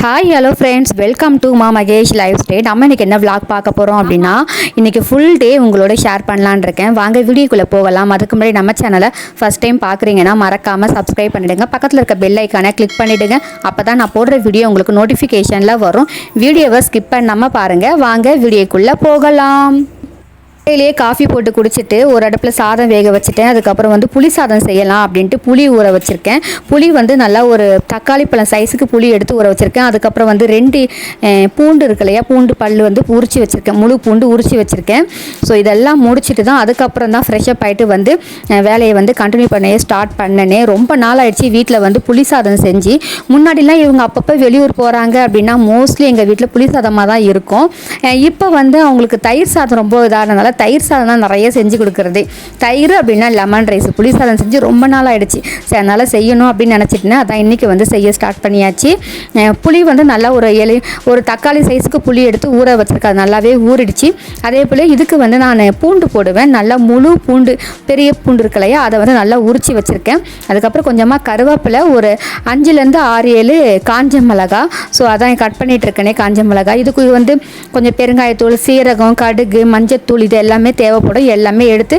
Hi hello friends, welcome to மா Mahesh life style. நம்ம இன்றைக்கி என்ன விளாக் பார்க்க போகிறோம் அப்படின்னா, இன்றைக்கி ஃபுல் டே உங்களோட ஷேர் பண்ணலான்னு இருக்கேன். வாங்க வீடியோக்குள்ளே போகலாம். அதுக்கு முன்னாடி நம்ம சேனலை ஃபஸ்ட் டைம் பார்க்குறீங்கன்னா மறக்காமல் சப்ஸ்கிரைப் பண்ணிவிடுங்க. பக்கத்தில் இருக்க பெல் ஐக்கானை கிளிக் பண்ணிவிடுங்க. அப்போ தான் நான் போடுற வீடியோ உங்களுக்கு நோட்டிஃபிகேஷனில் வரும். வீடியோவை ஸ்கிப் பண்ணாமல் பாருங்கள். வாங்க வீடியோக்குள்ளே போகலாம். காலையிலேயே காஃபி போட்டு குடிச்சிட்டு ஒரு அடுப்பில் சாதம் வேக வச்சுட்டேன். அதுக்கப்புறம் வந்து புளி சாதம் செய்யலாம் அப்படின்ட்டு புளி ஊற வச்சுருக்கேன். புளி வந்து நல்லா ஒரு தக்காளி பழம் சைஸுக்கு புளி எடுத்து ஊற வச்சுருக்கேன். அதுக்கப்புறம் வந்து 2 பூண்டு இருக்கு இல்லையா, பூண்டு பல் வந்து உரிச்சு வச்சுருக்கேன். முழு பூண்டு உரிச்சு வச்சுருக்கேன். ஸோ இதெல்லாம் முடிச்சுட்டு தான் அதுக்கப்புறம் தான் ஃப்ரெஷ்ஷப் ஆகிட்டு வந்து வேலையை வந்து கண்டினியூ பண்ண ஸ்டார்ட் பண்ணனே. ரொம்ப நாள் ஆயிடுச்சு வீட்டில் வந்து புளி சாதம் செஞ்சு. முன்னாடிலாம் இவங்க அப்பப்போ வெளியூர் போகிறாங்க அப்படின்னா மோஸ்ட்லி எங்கள் வீட்டில் புளி சாதமாக தான் இருக்கும். இப்போ வந்து அவங்களுக்கு தயிர் சாதம் ரொம்ப இதானதுனால தயிர் சாதம் தான் நிறைய செஞ்சு கொடுக்குறது. தயிர் அப்படின்னா லெமன் ரைஸ், புளி சாதம் செஞ்சு ரொம்ப நாள் ஆகிடுச்சு. சரி, அதனால் செய்யணும் அப்படின்னு நினச்சிட்டேன். அதான் இன்றைக்கி வந்து செய்ய ஸ்டார்ட் பண்ணியாச்சு. புளி வந்து நல்லா ஒரு தக்காளி சைஸுக்கு புளி எடுத்து ஊற வச்சுருக்கேன். அது நல்லாவே ஊறிடுச்சு. அதே போல் இதுக்கு வந்து நான் பூண்டு போடுவேன். நல்லா முழு பூண்டு, பெரிய பூண்டு இருக்கு இல்லையா, அதை வந்து நல்லா உரித்து வச்சுருக்கேன். அதுக்கப்புறம் கொஞ்சமாக கருவேப்பிலை, ஒரு 5லேருந்து 6-7 காஞ்ச மிளகா. ஸோ அதான் கட் பண்ணிகிட்ருக்கேனே காஞ்ச மிளகா. இதுக்கு வந்து கொஞ்சம் பெருங்காயத்தூள், சீரகம், கடுகு, மஞ்சத்தூள் இது எல்லாமே தேவைப்படும். எல்லாமே எடுத்து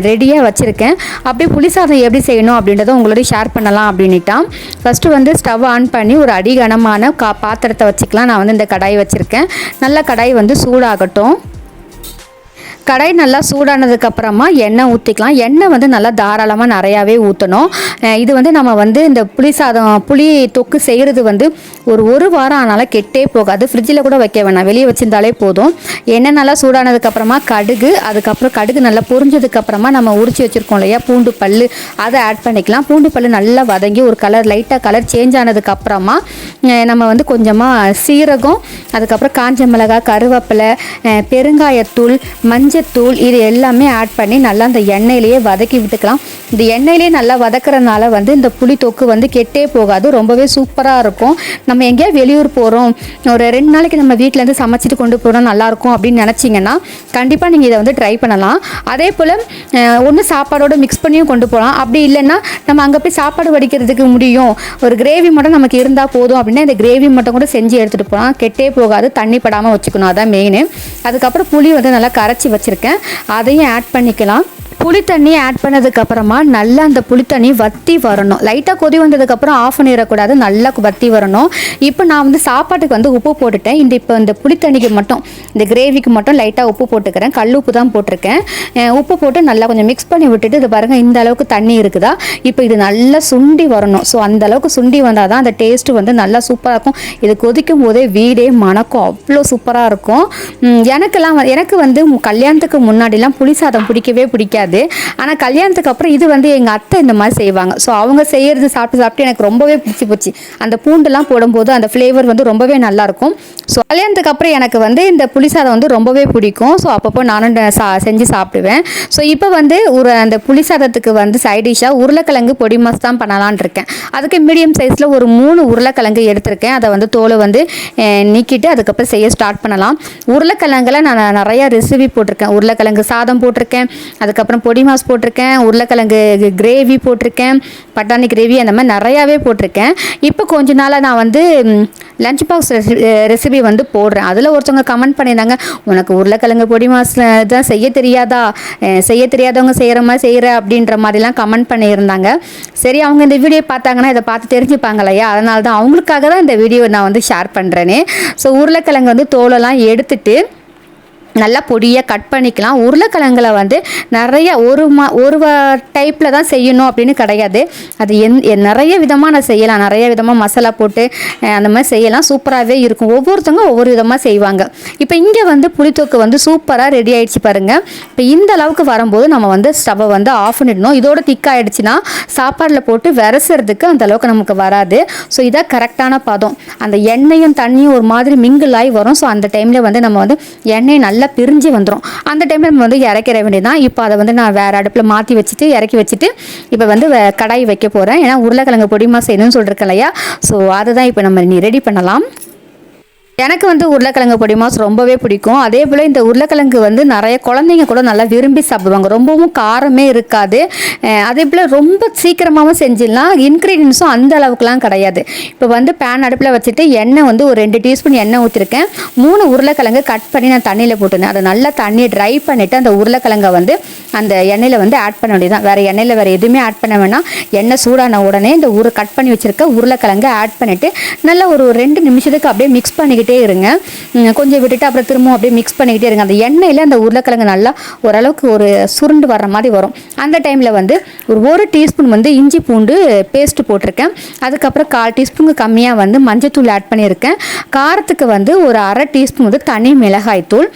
ரெடியாக வச்சுருக்கேன். அப்படியே புளி சாதம் எப்படி செய்யணும் அப்படின்றத உங்களோட ஷேர் பண்ணலாம் அப்படின்ட்டான். ஃபஸ்ட்டு வந்து ஸ்டவ் ஆன் பண்ணி ஒரு அடிகனமான பாத்திரத்தை வச்சுக்கலாம். நான் வந்து இந்த கடாய் வச்சுருக்கேன். நல்லா கடாய் வந்து சூடாகட்டும். கடாய் நல்லா சூடானதுக்கப்புறமா எண்ணெய் ஊற்றிக்கலாம். எண்ணெய் வந்து நல்லா தாராளமாக நிறையாவே ஊற்றணும். இது வந்து நம்ம வந்து இந்த புளி தொக்கு செய்கிறது வந்து ஒரு வாரம் ஆனாலும் கெட்டே போகாது. ஃப்ரிட்ஜில் கூட வைக்க வேணாம், வெளியே வச்சுருந்தாலே போதும். எண்ணெய் நல்லா சூடானதுக்கப்புறமா கடுகு, அதுக்கப்புறம் கடுகு நல்லா பொரிஞ்சதுக்கப்புறமா நம்ம உரிச்சு வச்சுருக்கோம் இல்லையா பூண்டு பல், அதை ஆட் பண்ணிக்கலாம். பூண்டு பல் நல்லா வதங்கி ஒரு லைட்டாக கலர் சேஞ்ச் ஆனதுக்கப்புறமா நம்ம வந்து கொஞ்சமாக சீரகம், அதுக்கப்புறம் காஞ்ச மிளகாய், கருவேப்பிலை, பெருங்காயத்தூள், மஞ்சத்தூள் இது எல்லாமே ஆட் பண்ணி நல்லா அந்த எண்ணெயிலேயே வதக்கி விட்டுக்கலாம். இந்த எண்ணெயிலேயே நல்லா வதக்குறதுனால வந்து இந்த புளி தொக்கு வந்து கெட்டே போகாது, ரொம்பவே சூப்பராக இருக்கும். நம்ம எங்கேயா வெளியூர் போகிறோம், ஒரு 2 நாளைக்கு நம்ம வீட்டிலேருந்து சமைச்சிட்டு கொண்டு போகிறோம் நல்லாயிருக்கும் அப்படின்னு நினச்சிங்கன்னா கண்டிப்பாக நீங்கள் இதை வந்து ட்ரை பண்ணலாம். அதே போல் ஒன்று சாப்பாடோடு மிக்ஸ் பண்ணியும் கொண்டு போகலாம். அப்படி இல்லைன்னா நம்ம அங்கே போய் சாப்பாடு வடிக்கிறதுக்கு முடியும், ஒரு கிரேவி மட்டும் நமக்கு இருந்தால் போதும் அப்படின்னா இந்த கிரேவி மட்டும் கூட செஞ்சு எடுத்துகிட்டு போகலாம். கெட்டே போகாது, தண்ணி படாமல் வச்சுக்கணும், அதான் மெயின். அதுக்கப்புறம் புளி வந்து நல்லா கரைச்சி வச்சுருக்கேன், அதையும் ஆட் பண்ணிக்கலாம். புளி தண்ணி ஆட் பண்ணதுக்கப்புறமா நல்லா அந்த புளி தண்ணி வற்றி வரணும். லைட்டாக கொதி வந்ததுக்கப்புறம் ஆஃப் பண்ணிடக்கூடாது, நல்லா வற்றி வரணும். இப்போ நான் வந்து சாப்பாட்டுக்கு வந்து உப்பு போட்டுட்டேன். இப்போ இந்த புளி தண்ணிக்கு மட்டும், இந்த கிரேவிக்கு மட்டும் லைட்டாக உப்பு போட்டுக்கிறேன். கல் உப்பு தான் போட்டிருக்கேன். உப்பு போட்டு நல்லா கொஞ்சம் மிக்ஸ் பண்ணி விட்டுட்டு இது பாருங்கள், இந்த அளவுக்கு தண்ணி இருக்குதா. இப்போ இது நல்லா சுண்டி வரணும். ஸோ அந்த அளவுக்கு சுண்டி வந்தால் தான் அந்த டேஸ்ட்டு வந்து நல்லா சூப்பராக இருக்கும். இது கொதிக்கும் போதே வீடே மணக்கும், அவ்வளோ சூப்பராக இருக்கும். எனக்கு வந்து கல்யாணத்துக்கு முன்னாடிலாம் புளி சாதம் பிடிக்கவே பிடிக்காது. ஆனால் கல்யாணத்துக்கு அப்புறம் இது வந்து எங்கள் அத்தை இந்த மாதிரி செய்வாங்க. ஸோ அவங்க செய்கிறது சாப்பிட்டு எனக்கு ரொம்பவே பிடிச்சி போச்சு. அந்த பூண்டெல்லாம் போடும்போது அந்த ஃப்ளேவர் வந்து ரொம்பவே நல்லாயிருக்கும். ஸோ கல்யாணத்துக்கு அப்புறம் எனக்கு வந்து இந்த புளி சாதம் வந்து ரொம்பவே பிடிக்கும். ஸோ அப்பப்போ நானும் செஞ்சு சாப்பிடுவேன். ஸோ இப்போ வந்து அந்த புளி சாதத்துக்கு வந்து சைட் டிஷ்ஷாக உருளைக்கிழங்கு பொடி மாஸ் தான் பண்ணலான் இருக்கேன். அதுக்கு மீடியம் சைஸில் ஒரு 3 உருளைக்கிழங்கு எடுத்திருக்கேன். அதை வந்து தோலை வந்து நீக்கிட்டு அதுக்கப்புறம் செய்ய ஸ்டார்ட் பண்ணலாம். உருளைக்கிழங்குல நான் நிறையா ரெசிபி போட்டிருக்கேன். உருளைக்கிழங்கு சாதம் போட்டிருக்கேன், அதுக்கப்புறம் பொடி மாஸ் போட்டிருக்கேன், உருளைக்கிழங்கு கிரேவி போட்டிருக்கேன், பட்டாணி கிரேவி, அந்த மாதிரி நிறையாவே போட்டிருக்கேன். இப்போ கொஞ்ச நாளாக நான் வந்து லஞ்ச் பாக்ஸ் ரெசிபி வந்து போடுறேன். அதில் ஒருத்தவங்க கமெண்ட் பண்ணியிருந்தாங்க, உனக்கு உருளைக்கிழங்கு பொடி மாஸ் தான் செய்ய தெரியாதா, செய்ய தெரியாதவங்க செய்கிற மாதிரி செய்கிற அப்படின்ற மாதிரிலாம் கமெண்ட் பண்ணியிருந்தாங்க. சரி, அவங்க இந்த வீடியோ பார்த்தாங்கன்னா இதை பார்த்து தெரிஞ்சுப்பாங்க இல்லையா, அதனால தான் அவங்களுக்காக தான் இந்த வீடியோ நான் வந்து ஷேர் பண்ணுறேனே. ஸோ உருளைக்கிழங்கு வந்து தோலெல்லாம் எடுத்துட்டு நல்லா பொடியாக கட் பண்ணிக்கலாம். உருளைக்கிழங்குல வந்து நிறைய ஒரு டைப்பில் தான் செய்யணும் அப்படின்னு கிடையாது. அது நிறைய விதமாக நான் செய்யலாம், நிறைய விதமாக மசாலா போட்டு அந்த மாதிரி செய்யலாம், சூப்பராகவே இருக்கும். ஒவ்வொருத்தவங்க ஒவ்வொரு விதமாக செய்வாங்க. இப்போ இங்கே வந்து புளித்தொக்கு வந்து சூப்பராக ரெடி ஆகிடுச்சு பாருங்கள். இப்போ இந்த அளவுக்கு வரும்போது நம்ம வந்து ஸ்டவ்வை வந்து ஆஃப் பண்ணிடணும். இதோட திக்காகிடுச்சுன்னா சாப்பாடில் போட்டு விரசுறதுக்கு அந்த அளவுக்கு நமக்கு வராது. ஸோ இதான் கரெக்டான பதம். அந்த எண்ணெயும் தண்ணியும் ஒரு மாதிரி மிங்கிள் ஆகி வரும். ஸோ அந்த டைமில் வந்து நம்ம வந்து எண்ணெய் நல்லா பிரிஞ்சு வந்துடும். அந்த டைமில் நம்ம வந்து இறக்கிற வேண்டியதான். இப்போ அதை வந்து நான் வேறு அடுப்பில் மாற்றி வச்சுட்டு இறக்கி வச்சுட்டு இப்போ வந்து கடாய் வைக்க போகிறேன். ஏன்னா உருளைக்கிழங்கு பொடி மாஸ் செய்யணும்னு சொல்லியிருக்கேன் இல்லையா. ஸோ அதை தான் இப்போ நம்ம ரெடி பண்ணலாம். எனக்கு வந்து உருளைக்கிழங்கு பொடி மாஸ் ரொம்பவே பிடிக்கும். அதே போல் இந்த உருளைக்கிழங்கு வந்து நிறைய குழந்தைங்க கூட நல்லா விரும்பி சாப்பிடுவாங்க. ரொம்பவும் காரமே இருக்காது. அதே போல் ரொம்ப சீக்கிரமாகவும் செஞ்சிடலாம். இன்க்ரீடியன்ஸும் அந்த அளவுக்குலாம் கிடையாது. இப்போ வந்து பேன் அடுப்பில் வச்சுட்டு எண்ணெய் வந்து ஒரு 2 டீஸ்பூன் எண்ணெய் ஊற்றிருக்கேன். 3 உருளைக்கிழங்கு கட் பண்ணி நான் தண்ணியில் போட்டுருந்தேன். அதை நல்லா தண்ணியை ட்ரை பண்ணிவிட்டு அந்த உருளைக்கிழங்கை வந்து அந்த எண்ணெயில் வந்து ஆட் பண்ண வேண்டியதான். வேறு எண்ணெயில் வேறு எதுவுமே ஆட் பண்ண வேணாம். எண்ணெய் சூடான உடனே இந்த கட் பண்ணி வச்சுருக்க உருளைக்கிழங்கை ஆட் பண்ணிவிட்டு நல்லா ஒரு 2 நிமிஷத்துக்கு அப்படியே மிக்ஸ் பண்ணிக்கிட்டு இருங்க. கொஞ்சம் விட்டுட்டு அப்புறம் திரும்பவும் அப்படியே மிக்ஸ் பண்ணிக்கிட்டே இருங்க. அந்த எண்ணெயில் அந்த உருளைக்கிழங்கு நல்லா ஓரளவுக்கு ஒரு சுருண்டு வர்ற மாதிரி வரும். அந்த டைமில் வந்து ஒரு டீஸ்பூன் வந்து இஞ்சி பூண்டு பேஸ்ட்டு போட்டிருக்கேன். அதுக்கப்புறம் 1/4 டீஸ்பூனுக்கு கம்மியாக வந்து மஞ்சத்தூள் ஆட் பண்ணியிருக்கேன். காரத்துக்கு வந்து ஒரு 1/2 டீஸ்பூன் வந்து தனி மிளகாய் தூள்,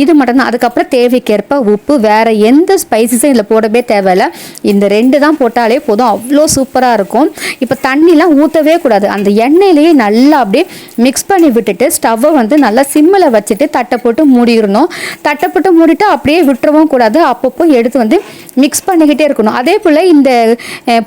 இது மட்டும்தான். அதுக்கப்புறம் தேவைக்கேற்ப உப்பு. வேறு எந்த ஸ்பைசஸும் இதில் போடவே தேவையில்லை. இந்த 2 தான் போட்டாலே போதும், அவ்வளோ சூப்பராக இருக்கும். இப்போ தண்ணிலாம் ஊற்றவே கூடாது. அந்த எண்ணெயிலேயே நல்லா அப்படியே மிக்ஸ் பண்ணி விட்டுட்டு ஸ்டவ்வை வந்து நல்லா சிம்மில் வச்சுட்டு தட்டை போட்டு மூடிடணும். தட்டை போட்டு மூடிட்டு அப்படியே விட்டுறவும் கூடாது. அப்பப்போ எடுத்து வந்து மிக்ஸ் பண்ணிக்கிட்டே இருக்கணும். அதே போல் இந்த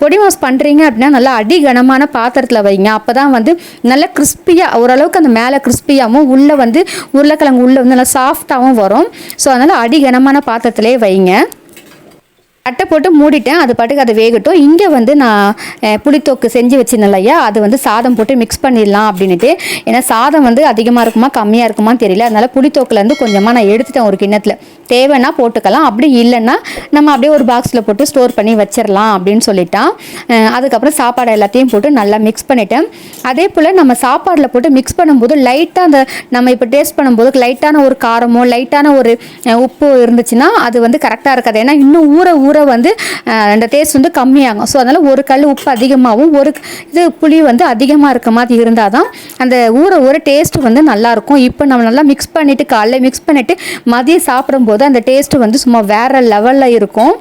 பொடி மாஸ் பண்ணுறீங்க அப்படின்னா நல்லா அடி கனமான பாத்திரத்தில் வைங்க. அப்போ தான் வந்து நல்லா கிறிஸ்பியாக, ஓரளவுக்கு அந்த மேலே கிறிஸ்பியாகவும் உள்ளே வந்து உருளைக்கிழங்கு உள்ளே வந்து நல்லா சாஃப்டாகவும் வரும். ஸோ அதனால் அடி கனமான பாத்திரத்திலே வைங்க. தட்டை போட்டு மூடிட்டேன். அது பாட்டுக்கு அதை வேகட்டும். இங்கே வந்து நான் புளித்தொக்கு செஞ்சு வச்சிருந்தேன் இல்லையா, அது வந்து சாதம் போட்டு மிக்ஸ் பண்ணிடலாம் அப்படின்ட்டு. ஏன்னா சாதம் வந்து அதிகமாக இருக்குமா கம்மியாக இருக்குமான்னு தெரியல. அதனால் புளித்தொக்குலேருந்து கொஞ்சமாக நான் எடுத்துட்டேன் ஒரு கிண்ணத்தில். தேவைன்னா போட்டுக்கலாம், அப்படி இல்லைன்னா நம்ம அப்படியே ஒரு பாக்ஸில் போட்டு ஸ்டோர் பண்ணி வச்சிடலாம் அப்படின்னு சொல்லிட்டான். அதுக்கப்புறம் சாப்பாடு எல்லாத்தையும் போட்டு நல்லா மிக்ஸ் பண்ணிட்டேன். அதே போல் நம்ம சாப்பாடில் போட்டு மிக்ஸ் பண்ணும்போது லைட்டாக அந்த நம்ம இப்போ டேஸ்ட் பண்ணும்போது லைட்டான ஒரு காரமோ லைட்டான ஒரு உப்பு இருந்துச்சுன்னா அது வந்து கரெக்டாக இருக்காது. ஏன்னா இன்னும் ஊற வந்து அந்த டேஸ்ட் வந்து கம்மியாகும். ஸோ அதனால் ஒரு கல் உப்பு அதிகமாகவும் ஒரு இது புளி வந்து அதிகமாக இருக்க மாதிரி இருந்தால் தான் அந்த ஊற டேஸ்ட்டு வந்து நல்லாயிருக்கும். இப்போ நம்ம நல்லா மிக்ஸ் பண்ணிவிட்டு காலைல மிக்ஸ் பண்ணிவிட்டு மதியம் சாப்பிடும்போது அந்த டேஸ்ட்டு வந்து சும்மா வேறு லெவலில் இருக்கும்.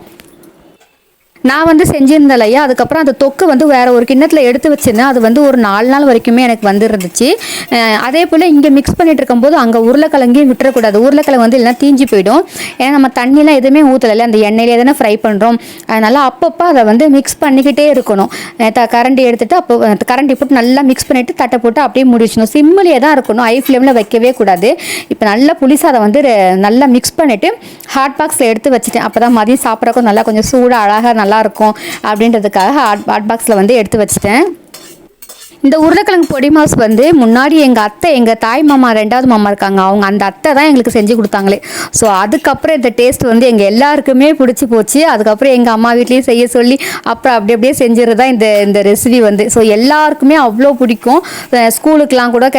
நான் வந்து செஞ்சிருந்தேன் இல்லையா, அதுக்கப்புறம் அந்த தொக்கு வந்து வேறு ஒரு கிண்ணத்தில் எடுத்து வச்சுருந்தேன். அது வந்து ஒரு 4 நாள் வரைக்குமே எனக்கு வந்துருந்துச்சு. அதே போல் இங்கே மிக்ஸ் பண்ணிட்டு இருக்கும்போது அங்கே உருளைக்கிழங்கையும் விட்டுறக்கூடாது. உருளைக்கிழங்கு வந்து இல்லைனா தீஞ்சு போயிடும். ஏன்னா நம்ம தண்ணிலாம் எதுவுமே ஊற்றலை, அந்த எண்ணெயிலே தானே ஃப்ரை பண்ணுறோம். அதனால் அப்பப்போ அதை வந்து மிக்ஸ் பண்ணிக்கிட்டே இருக்கணும். கரண்டி எடுத்துகிட்டு அப்போ கரண்டி போட்டு நல்லா மிக்ஸ் பண்ணிவிட்டு தட்டை போட்டு அப்படியே முடிச்சிடணும். சிம்மிலே தான் இருக்கணும், ஹை ஃப்ளேமில் வைக்கவே கூடாது. இப்போ நல்லா புளிசாதை வந்து நல்லா மிக்ஸ் பண்ணிவிட்டு ஹாட் பாக்ஸில் எடுத்து வச்சுட்டேன். அப்போ தான் மதியம் சாப்பிட்றக்கும் நல்லா கொஞ்சம் சூடாக அழகாக நல்லா இருக்கும் அப்படின்றதுக்காக ஹாட் பாக்ஸில் வந்து எடுத்து வச்சிட்டேன். இந்த உருளைக்கிழங்கு பொடி மாஸ் வந்து முன்னாடி எங்கள் தாய் மாமா 2வது மாமா இருக்காங்க, அவங்க அந்த அத்தை தான் எங்களுக்கு செஞ்சு கொடுத்தாங்களே. ஸோ அதுக்கப்புறம் இந்த டேஸ்ட் வந்து எங்கள் எல்லாருக்குமே பிடிச்சி போச்சு. அதுக்கப்புறம் எங்கள் அம்மா வீட்லேயும் செய்ய சொல்லி அப்புறம் அப்படியே செஞ்சுறது தான் இந்த ரெசிபி வந்து. ஸோ எல்லாருக்குமே அவ்வளோ பிடிக்கும். ஸ்கூலுக்கெலாம் கூட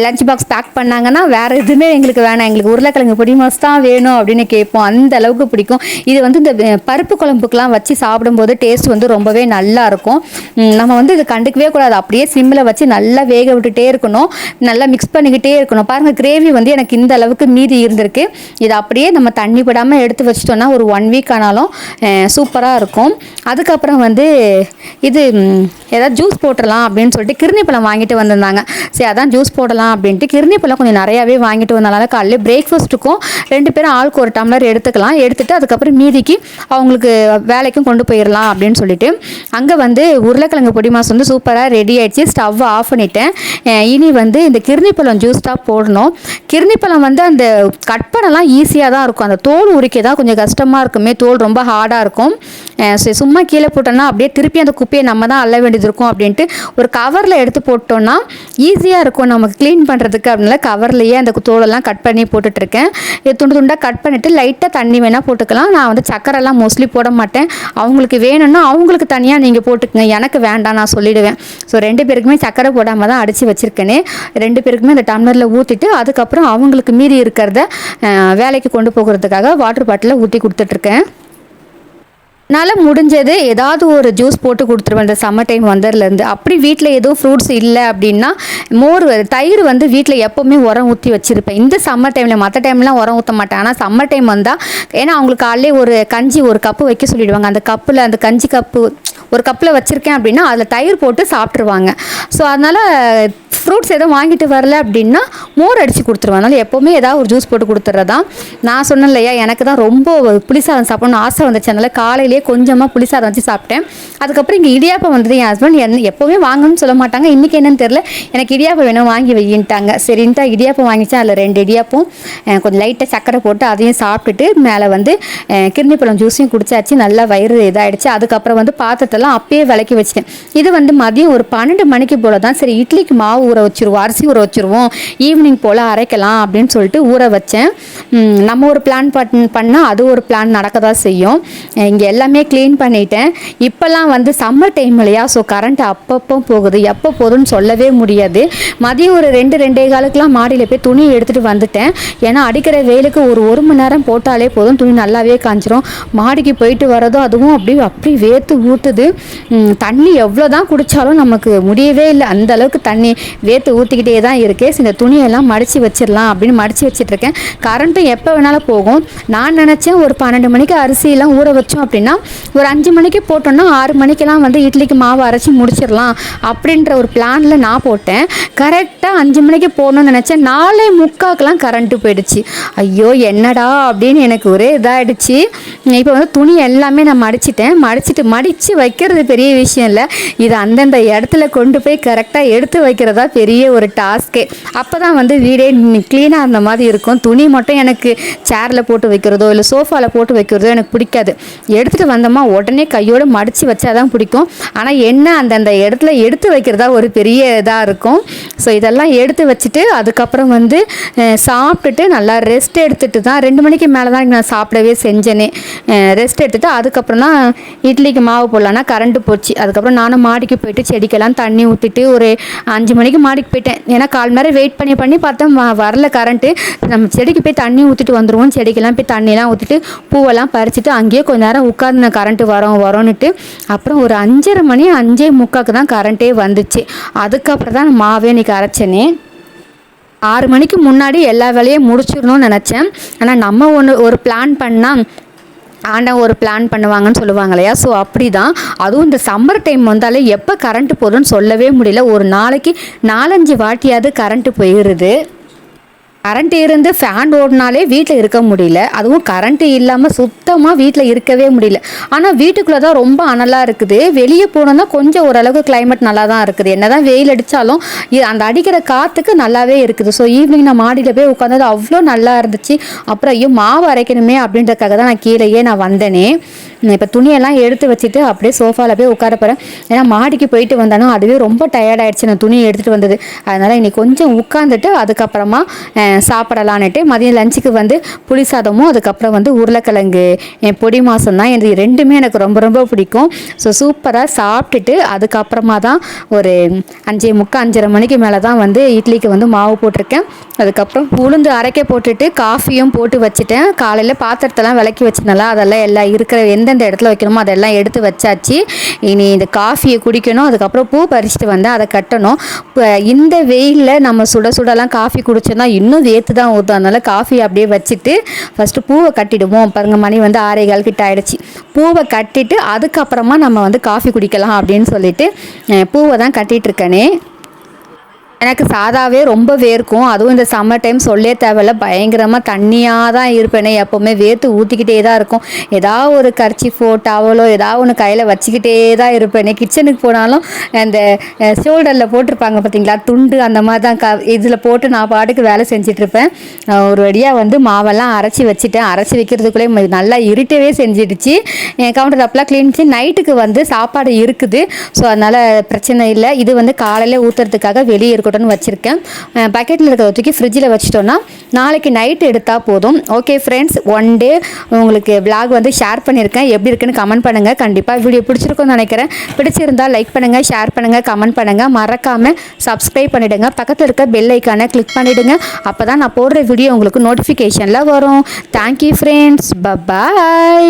லஞ்ச் பாக்ஸ் பேக் பண்ணாங்கன்னா வேறு எதுவுமே எங்களுக்கு வேணாம், எங்களுக்கு உருளைக்கிழங்கு பொடி மாஸ் தான் வேணும் அப்படின்னு கேட்போம். அந்த அளவுக்கு பிடிக்கும். இது வந்து இந்த பருப்பு குழம்புக்கெலாம் வச்சு சாப்பிடும்போது டேஸ்ட் வந்து ரொம்பவே நல்லா இருக்கும். நம்ம வந்து இது கண்டுக்கவே கூடாது, அப்படியே சிம்மில் வச்சு நல்லா வேக விட்டுட்டே இருக்கணும், நல்லா மிக்ஸ் பண்ணிக்கிட்டே இருக்கணும். பாருங்கள், கிரேவி வந்து எனக்கு இந்த அளவுக்கு மீதி இருந்திருக்கு. இதை அப்படியே நம்ம தண்ணி படாமல் எடுத்து வச்சிட்டோன்னா ஒரு 1 வீக் ஆனாலும் சூப்பராக இருக்கும். அதுக்கப்புறம் வந்து இது ஏதாவது ஜூஸ் போட்டுடலாம் அப்படின்னு சொல்லிட்டு கிருணி பழம் வாங்கிட்டு வந்திருந்தாங்க. சரி, அதான் ஜூஸ் போடலாம் அப்படின்ட்டு கிருணி பழம் கொஞ்சம் நிறையாவே வாங்கிட்டு வந்தனால காலையில் பிரேக்ஃபாஸ்ட்டுக்கும் 2 பேரும் ஆளுக்கு ஒரு டம்ளர் எடுத்துக்கலாம். எடுத்துகிட்டு அதுக்கப்புறம் மீதிக்கு அவங்களுக்கு வேலைக்கும் கொண்டு போயிடலாம் அப்படின்னு சொல்லிட்டு அங்கே வந்து உருளைக்கிழங்கு பொடி மாஸ் வந்து சூப்பராக ரெடி ஆகிடுச்சு. ஸ்டவ்வை ஆஃப் பண்ணிட்டேன். இனி வந்து இந்த கிருணிப்பழம் ஜூஸ் தான் போடணும். கிருணிப்பழம் வந்து அந்த கட் பண்ணலாம் ஈஸியாக தான் இருக்கும், அந்த தோல் உரிக்க தான் கொஞ்சம் கஷ்டமாக இருக்குமே, தோல் ரொம்ப ஹார்டாக இருக்கும். சும்மா கீழே போட்டோன்னா அப்படியே திருப்பி அந்த குப்பையை நம்ம தான் அள்ள வேண்டியது இருக்கும். அப்படின்ட்டு ஒரு கவரில் எடுத்து போட்டோன்னா ஈஸியாக இருக்கும் நமக்கு க்ளீன் பண்ணுறதுக்கு. அப்படின்னால கவர்லேயே அந்த தோலெல்லாம் கட் பண்ணி போட்டுட்ருக்கேன். துண்டு துண்டாக கட் பண்ணிவிட்டு லைட்டாக தண்ணி வேணால் போட்டுக்கலாம். நான் வந்து சக்கரைலாம் மோஸ்ட்லி போட மாட்டேன். அவங்களுக்கு வேணும்னா அவங்களுக்கு தனியாக நீங்கள் போட்டுக்கங்க, எனக்கு வேண்டாம் நான் சொல்லிவிடுவேன். ஸோ 2 பேருக்குமே சக்கரை போடாமல் தான் அடித்து வச்சுருக்கேனே. 2 பேருக்குமே அந்த டம்ளரில் ஊற்றிட்டு அதுக்கப்புறம் அவங்களுக்கு மீறி இருக்கிறத வேலைக்கு கொண்டு போகிறதுக்காக வாட்டர் பாட்டிலில் ஊற்றி கொடுத்துட்ருக்கேன். என்னால் முடிஞ்சது ஏதாவது ஒரு ஜூஸ் போட்டு கொடுத்துருவேன் இந்த சம்மர் டைம் வந்ததுலேருந்து. அப்படி வீட்டில் எதுவும் ஃப்ரூட்ஸ் இல்லை அப்படின்னா தயிர் வந்து வீட்டில் எப்போவுமே உரம் ஊற்றி வச்சுருப்பேன். இந்த சம்மர் டைமில், மற்ற டைம்லாம் உரம் ஊற்ற மாட்டேன். ஆனால் சம்மர் டைம் வந்தால் ஏன்னா அவங்களுக்கு காலையிலே ஒரு கஞ்சி ஒரு கப்பு வைக்க சொல்லிவிடுவாங்க. அந்த கப்பில் அந்த கஞ்சி கப்பு ஒரு கப்பில் வச்சுருக்கேன் அப்படின்னா அதில் தயிர் போட்டு சாப்பிட்ருவாங்க. ஸோ அதனால் ஃப்ரூட்ஸ் எதுவும் வாங்கிட்டு வரல அப்படின்னா மோர் அடித்து கொடுத்துருவேன். அதனால் எப்போவுமே ஏதாவது ஒரு ஜூஸ் போட்டு கொடுத்துட்றதான். நான் சொன்னேன் இல்லையா, எனக்கு தான் ரொம்ப புளிசாதம் சாப்பிடணும்னு ஆசை வந்துச்சு. அதனால் காலையிலேயே கொஞ்சமாக புளிசாதம் வச்சு சாப்பிட்டேன். அதுக்கப்புறம் இங்கே இடியாப்பம் வந்தது. என் ஹஸ்பண்ட் எப்போவுமே வாங்கணும்னு சொல்ல மாட்டாங்க. இன்றைக்கி என்னன்னு தெரில, எனக்கு இடியாப்பம் வேணும் வாங்கி வையின்ட்டாங்க. சரின்ட்டா இடியாப்பம் வாங்கிச்சேன். அதில் 2 இடியாப்பம் கொஞ்சம் லைட்டாக சக்கரை போட்டு அதையும் சாப்பிட்டுட்டு மேலே வந்து கிர்னி பழம் ஜூஸையும் குடிச்சாச்சு. நல்லா வயிறு இதாகிடுச்சு. அதுக்கப்புறம் வந்து பாத்திரத்தெல்லாம் அப்பயே விளக்கி வச்சிட்டேன். இது வந்து மதியம் ஒரு 12 மணிக்கு போல் தான் சரி இட்லிக்கு மாவு ஊற வச்சுருவோம், அரிசி ஊற வச்சுருவோம், ஈவினிங் போல் அரைக்கலாம் அப்படின்னு சொல்லிட்டு ஊற வச்சேன். நம்ம ஒரு பிளான் பண்ணால் அது ஒரு பிளான் நடக்க தான் செய்யும். இங்கே எல்லாமே க்ளீன் பண்ணிட்டேன். இப்போல்லாம் வந்து சம்மர் டைம் இல்லையா, ஸோ கரண்ட் அப்பப்போ போகுது, எப்போ போகுதுன்னு சொல்லவே முடியாது. மதியம் ஒரு 2-2:15 மாடியில் போய் துணி எடுத்துகிட்டு வந்துட்டேன். ஏன்னா அடிக்கிற வெயிலுக்கு ஒரு மணி நேரம் போட்டாலே போதும், துணி நல்லாவே காஞ்சிரும். மாடிக்கு போயிட்டு வரதும் அதுவும் அப்படி வேர்த்து ஊற்றுது. தண்ணி எவ்வளோ தான் குடித்தாலும் நமக்கு முடியவே இல்லை. அந்த அளவுக்கு தண்ணி வேர்த்து ஊற்றிக்கிட்டே தான் இருக்குது. இந்த துணியெல்லாம் மடித்து வச்சிடலாம் அப்படின்னு மடித்து வச்சிட்ருக்கேன். கரண்ட்டும் எப்போ வேணாலும் போகும். நான் நினச்சேன் ஒரு 12 மணிக்கு அரிசியெல்லாம் ஊற வச்சோம் அப்படின்னா ஒரு 5 மணிக்கு போட்டோன்னா 6 மணிக்கெல்லாம் வந்து இட்லிக்கு மாவு அரைச்சி முடிச்சிடலாம் அப்படின்ற ஒரு பிளானில் நான் போட்டேன். கரெக்டாக 5 மணிக்கு போகணும்னு நினச்சேன். 4:45 கரண்ட்டு போயிடுச்சு. ஐயோ என்னடா அப்படின்னு எனக்கு ஒரே இதாகிடுச்சு. இப்போ வந்து துணி எல்லாமே நான் மடித்து வைக்கிறது பெரிய விஷயம் இல்லை. இது அந்தந்த இடத்துல கொண்டு போய் கரெக்டாக எடுத்து வைக்கிறதா பெரிய ஒரு டாஸ்க்கே. அப்போ தான் வந்து வீடே க்ளீனாக இருந்த மாதிரி இருக்கும். துணி மட்டும் எனக்கு சேரில் போட்டு வைக்கிறதோ இல்லை சோஃபாவில் போட்டு வைக்கிறதோ எனக்கு பிடிக்காது. எடுத்துகிட்டு வந்தோமா உடனே கையோடு மடித்து வச்சா தான் பிடிக்கும். ஆனால் என்ன அந்தந்த இடத்துல எடுத்து வைக்கிறதா ஒரு பெரிய இதாக இருக்கும். ஸோ இதெல்லாம் எடுத்து வச்சுட்டு அதுக்கப்புறம் வந்து சாப்பிட்டுட்டு நல்லா ரெஸ்ட் எடுத்துகிட்டு தான் 2 மணிக்கு மேலே தான் நான் சாப்பிடவே செஞ்சேனே. ரெஸ்ட் எடுத்துகிட்டு அதுக்கப்புறம் தான் இட்லிக்கு மாவு போடலான்னா கரண்ட்டு போச்சு. அதுக்கப்புறம் நானும் மாடிக்கு போயிட்டு செடிக்கெல்லாம் தண்ணி ஊற்றிட்டு ஒரு 5 மணிக்கு மாடிக்கு போயிட்டேன். ஏன்னா 1/4 மணி நேரம் வெயிட் பண்ணி பார்த்தேன் வரல கரண்ட்டு. நம்ம செடிக்கு போய் தண்ணி ஊற்றிட்டு வந்துடுவோம். செடிக்கெல்லாம் போய் தண்ணியெல்லாம் ஊற்றிட்டு பூவெல்லாம் பறிச்சுட்டு அங்கேயே கொஞ்ச நேரம் உட்காந்து கரண்ட்டு வரோன்னுட்டு அப்புறம் ஒரு 5:30 மணி 5:45 தான் கரண்ட்டே வந்துச்சு. அதுக்கப்புறம் தான் மாவே இன்றைக்கி அரைச்சேனே. 6 மணிக்கு முன்னாடி எல்லா வேலையும் முடிச்சிடணும்னு நினச்சேன். ஆனால் நம்ம ஒரு பிளான் பண்ணால் ஆண்டவன் ஒரு பிளான் பண்ணுவாங்கன்னு சொல்லுவாங்க இல்லையா, ஸோ அப்படி தான். அதுவும் இந்த சம்மர் டைம் வந்தாலே எப்போ கரண்ட்டு போகுதுன்னு சொல்லவே முடியல. ஒரு நாளைக்கு 4-5 வாட்டியாவது கரண்ட்டு போயிடுது. கரண்ட் இருந்து ஃபேன் ஓடினாலே வீட்டில் இருக்க முடியல. அதுவும் கரண்ட்டு இல்லாமல் சுத்தமாக வீட்டில் இருக்கவே முடியல. ஆனால் வீட்டுக்குள்ளே தான் ரொம்ப அனலாக இருக்குது. வெளியே போனோம்னா கொஞ்சம் ஓரளவுக்கு கிளைமேட் நல்லா தான் இருக்குது. என்ன தான் வெயில் அடித்தாலும் அந்த அடிக்கிற காற்றுக்கு நல்லாவே இருக்குது. ஸோ ஈவினிங் நான் மாடியில் போய் உட்காந்தது அவ்வளோ நல்லா இருந்துச்சு. அப்புறம் ஐயோ மாவு அரைக்கணுமே அப்படின்றதுக்காக தான் நான் கீழேயே வந்தேனே. இப்போ துணியெல்லாம் எடுத்து வச்சுட்டு அப்படியே சோஃபாவில் போய் உட்கார போகிறேன். ஏன்னா மாடிக்கு போயிட்டு வந்தானோ அதுவே ரொம்ப டயர்டாயிடுச்சு. நான் துணியை எடுத்துகிட்டு வந்தது. அதனால் இன்னைக்கு கொஞ்சம் உட்காந்துட்டு அதுக்கப்புறமா சாப்பிடலான்ட்டு மதியம் லஞ்சுக்கு வந்து புளி சாதமும் அதுக்கப்புறம் வந்து உருளைக்கிழங்கு பொடி மாசம் தான். எனக்கு ரெண்டுமே எனக்கு ரொம்ப ரொம்ப பிடிக்கும். ஸோ சூப்பராக சாப்பிட்டுட்டு அதுக்கப்புறமா தான் ஒரு 5:45 மணிக்கு மேலே தான் வந்து இட்லிக்கு வந்து மாவு போட்டிருக்கேன். அதுக்கப்புறம் உளுந்து அரைக்க போட்டுட்டு காஃபியும் போட்டு வச்சுட்டேன். காலையில் பாத்திரத்தெல்லாம் விளக்கி வச்சுனால அதெல்லாம் எல்லாம் இருக்கிற எந்தெந்த இடத்துல வைக்கணுமோ அதெல்லாம் எடுத்து வச்சாச்சு. இனி இந்த காஃபியை குடிக்கணும். அதுக்கப்புறம் பூ பறிச்சுட்டு வந்து அதை கட்டணும். இந்த வெயிலில் நம்ம சுடலாம் காஃபி குடிச்சோன்னா இன்னும் வேர்த்து தான் ஊற்றும். அதனால் காஃபி அப்படியே வச்சுட்டு ஃபஸ்ட்டு பூவை கட்டிடுவோம். பாருங்கள் மணி வந்து 6:15 கிட்ட ஆகிடுச்சு. பூவை கட்டிட்டு அதுக்கப்புறமா நம்ம வந்து காஃபி குடிக்கலாம் அப்படின்னு சொல்லிட்டு பூவை தான் கட்டிகிட்ருக்கேனே. எனக்கு சாதாவே ரொம்ப வேர்க்கும். அதுவும் இந்த சம்மர் டைம் சொல்லே தேவையில்ல, பயங்கரமாக தண்ணியாக தான் இருப்பேனே. எப்போவுமே வேர்த்து ஊற்றிக்கிட்டே தான் இருக்கும். ஏதாவது ஒரு கர்ச்சிஃபோ டவலோ ஏதாவது ஒன்று கையில் வச்சுக்கிட்டே தான் இருப்பேனே. கிச்சனுக்கு போனாலும் அந்த ஷோல்டரில் போட்டிருப்பாங்க பார்த்தீங்களா துண்டு, அந்த மாதிரி தான் இதில் போட்டு நான் பாட்டுக்கு வேலை செஞ்சிட்ருப்பேன். ஒரு வழியாக வந்து மாவெல்லாம் அரைச்சி வச்சுட்டேன். அரைச்சி வைக்கிறதுக்குள்ளே நல்லா இருட்டவே செஞ்சிடுச்சு. கவுண்டர் டாப்லாம் க்ளீன் பண்ணி நைட்டுக்கு வந்து சாப்பாடு இருக்குது. ஸோ அதனால் பிரச்சனை இல்லை. இது வந்து காலையில் ஊற்றுறதுக்காக வெளியே இருக்கட்டும் வச்சுருக்கேன். பக்கெட்டில் இருக்கிறத தூக்கி ஃப்ரிட்ஜில் வச்சிட்டோன்னா நாளைக்கு நைட்டு எடுத்தால் போதும். ஓகே ஃப்ரெண்ட்ஸ், ஒன் டே உங்களுக்கு விளாக் வந்து ஷேர் பண்ணியிருக்கேன். எப்படி இருக்குன்னு கமெண்ட் பண்ணுங்கள். கண்டிப்பாக வீடியோ பிடிச்சிருக்கும்னு நினைக்கிறேன். பிடிச்சிருந்தால் லைக் பண்ணுங்கள், ஷேர் பண்ணுங்கள், கமெண்ட் பண்ணுங்கள். மறக்காமல் சப்ஸ்கிரைப் பண்ணிவிடுங்க. பக்கத்தில் இருக்க பெல் ஐக்கானை கிளிக் பண்ணிவிடுங்க. அப்போ தான் நான் போடுற வீடியோ உங்களுக்கு நோட்டிஃபிகேஷனில் வரும். Thank you friends, by.